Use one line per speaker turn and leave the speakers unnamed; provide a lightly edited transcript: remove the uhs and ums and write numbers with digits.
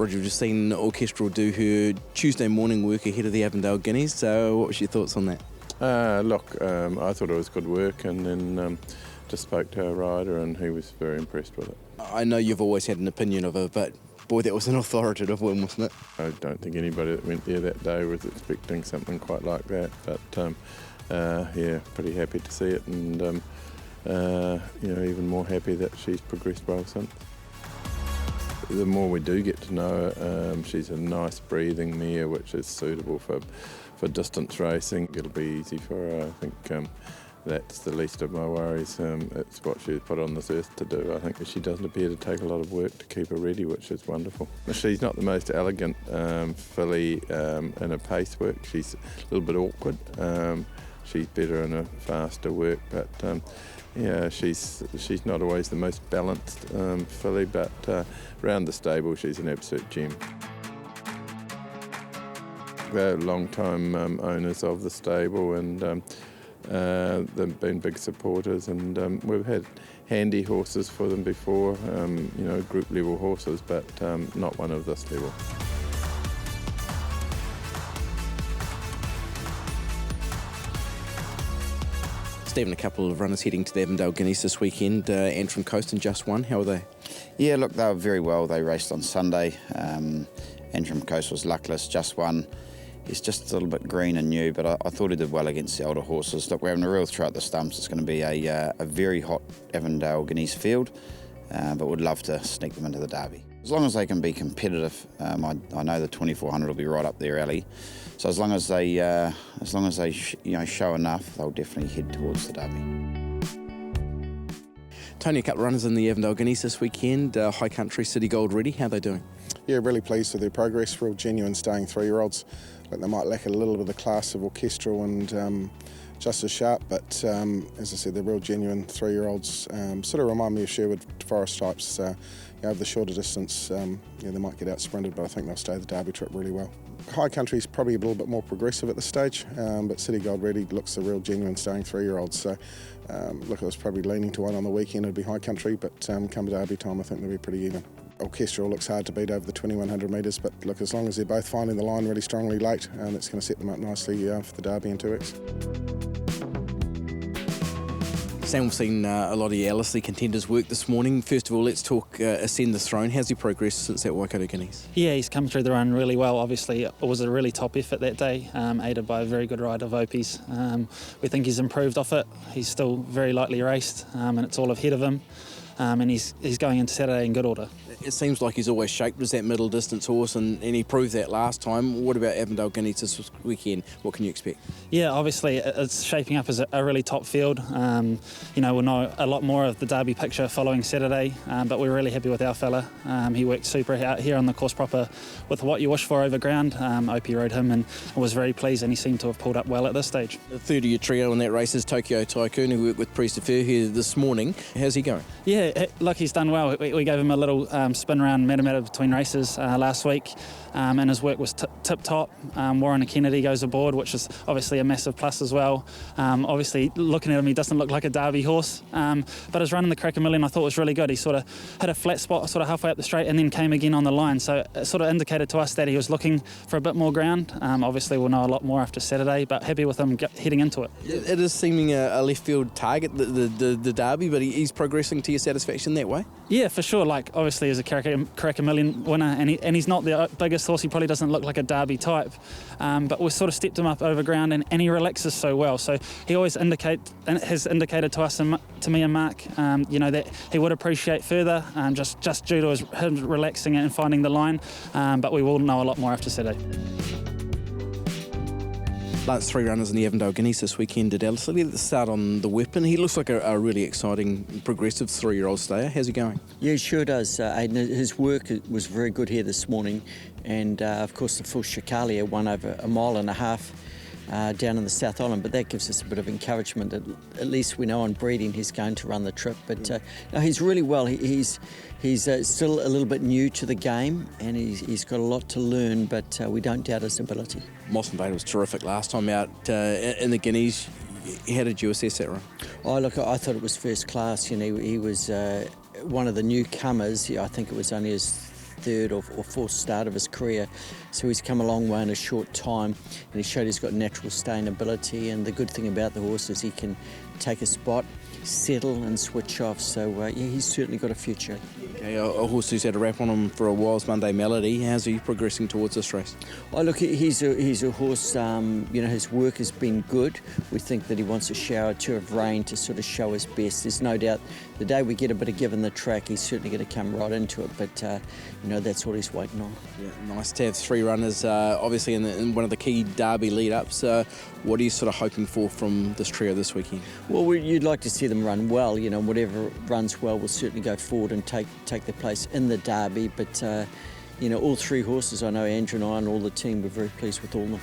Roger, we've just seen Orchestral do her Tuesday morning work ahead of the Avondale Guineas, so what was your thoughts on that?
I thought it was good work, and then just spoke to our rider and he was very impressed with it.
I know you've always had an opinion of her, but boy, that was an authoritative win, wasn't it?
I don't think anybody that went there that day was expecting something quite like that, but pretty happy to see it, and even more happy that she's progressed well since. The more we do get to know her, she's a nice breathing mare which is suitable for distance racing. It'll be easy for her. I think that's the least of my worries. It's what she's put on this earth to do. I think she doesn't appear to take a lot of work to keep her ready, which is wonderful. She's not the most elegant filly in her pace work. She's a little bit awkward. She's better in a faster work, but she's not always the most balanced filly, but around the stable she's an absolute gem. They're long-time owners of the stable, and they've been big supporters, and we've had handy horses for them before, group level horses, but not one of this level.
Stephen, a couple of runners heading to the Avondale Guineas this weekend. Antrim Coast and Just One, how are they?
Yeah, look, they were very well. They raced on Sunday. Antrim Coast was luckless. Just One is just a little bit green and new, but I thought he did well against the older horses. Look, we're having a real throw at the stumps. It's going to be a very hot Avondale Guineas field, but would love to sneak them into the Derby. As long as they can be competitive, I know the 2400 will be right up their alley. So as long as they show enough, they'll definitely head towards the Derby.
Tony, a couple of runners in the Avondale Guineas this weekend. High Country, City Gold ready. How are they doing?
Yeah, really pleased with their progress. Real genuine staying 3-year-olds. Like they might lack a little bit of the class of Orchestral and Just As Sharp, but as I said, they're real genuine 3-year-olds. Sort of remind me of Sherwood Forest types. Over the shorter distance, they might get out sprinted, but I think they'll stay the Derby trip really well. High Country's probably a little bit more progressive at this stage, but City Gold Ready looks a real genuine staying 3-year-olds. So, look, I was probably leaning to one on the weekend. It'd be High Country, but come Derby time, I think they'll be pretty even. Orchestral looks hard to beat over the 2100 metres, but look, as long as they're both finding the line really strongly late, that's going to set them up nicely for the Derby in 2 weeks.
Sam, we've seen a lot of your Ellerslie contenders work this morning. First of all, let's talk Ascend the Throne. How's he progressed since that Waikato Guineas?
Yeah, he's come through the run really well. Obviously, it was a really top effort that day, aided by a very good rider of Opie's. We think he's improved off it. He's still very lightly raced, and it's all ahead of him. And he's going into Saturday in good order.
It seems like he's always shaped as that middle distance horse, and he proved that last time. What about Avondale Guineas this weekend? What can you expect?
Yeah, obviously it's shaping up as a really top field. We'll know a lot more of the Derby picture following Saturday, but we're really happy with our fella. He worked super out here on the course proper with what you wish for over ground. Opie rode him and was very pleased, and he seemed to have pulled up well at this stage.
The third of your trio in that race is Tokyo Tycoon, who worked with Priest of Fair here this morning. How's he going?
Yeah, look, he's done well. We gave him a little spin around Matamata between races last week, and his work was tip-top. Warren Kennedy goes aboard, which is obviously a massive plus as well. Obviously, looking at him, he doesn't look like a Derby horse, but his run in the Cracker Million I thought was really good. He sort of hit a flat spot sort of halfway up the straight and then came again on the line, so it sort of indicated to us that he was looking for a bit more ground. Obviously, we'll know a lot more after Saturday, but happy with him heading into it.
It is seeming a left field target, the Derby, but he's progressing to your satisfaction that way?
Yeah, for sure. Like, obviously, he's a Cracker Million winner, and he's not the biggest horse. He probably doesn't look like a Derby type, but we've sort of stepped him up over ground, and he relaxes so well. So he always has indicated to us and to me and Mark, that he would appreciate further, just due to him relaxing and finding the line. But we will know a lot more after Saturday.
Last 3 runners in the Avondale Guineas this weekend at Ellerslie. Let's start on the weapon. He looks like a really exciting, progressive 3-year-old stayer. How's he going?
Yeah, he sure does, Aidan. His work was very good here this morning, and of course the full Shikalia won over 1.5 miles down in the South Island, but that gives us a bit of encouragement. At least we know on breeding he's going to run the trip. But no, he's really well. He's still a little bit new to the game, and he's got a lot to learn, but we don't doubt his ability. Moss and Bay was terrific last time out in the Guineas. How did you assess that run? Oh, look, I thought it was first class. He was one of the newcomers. I think it was only his third or fourth start of his career. So he's come a long way in a short time, and he showed he's got natural staying ability. And the good thing about the horse is he can take a spot, settle and switch off. So yeah, he's certainly got a future.
Okay, a horse who's had a wrap on him for a while's Monday Melody. How's he progressing towards this race?
Oh, look, he's a horse, his work has been good. We think that he wants a shower or two of rain to sort of show his best. There's no doubt the day we get a bit of give in the track, he's certainly going to come right into it, but, that's what he's waiting on.
Yeah, nice to have 3 runners, obviously in one of the key Derby lead-ups. What are you sort of hoping for from this trio this weekend?
Well, you'd like to see them run well. Whatever runs well will certainly go forward and take their place in the Derby. But, all 3 horses, I know Andrew and I and all the team were very pleased with all of them.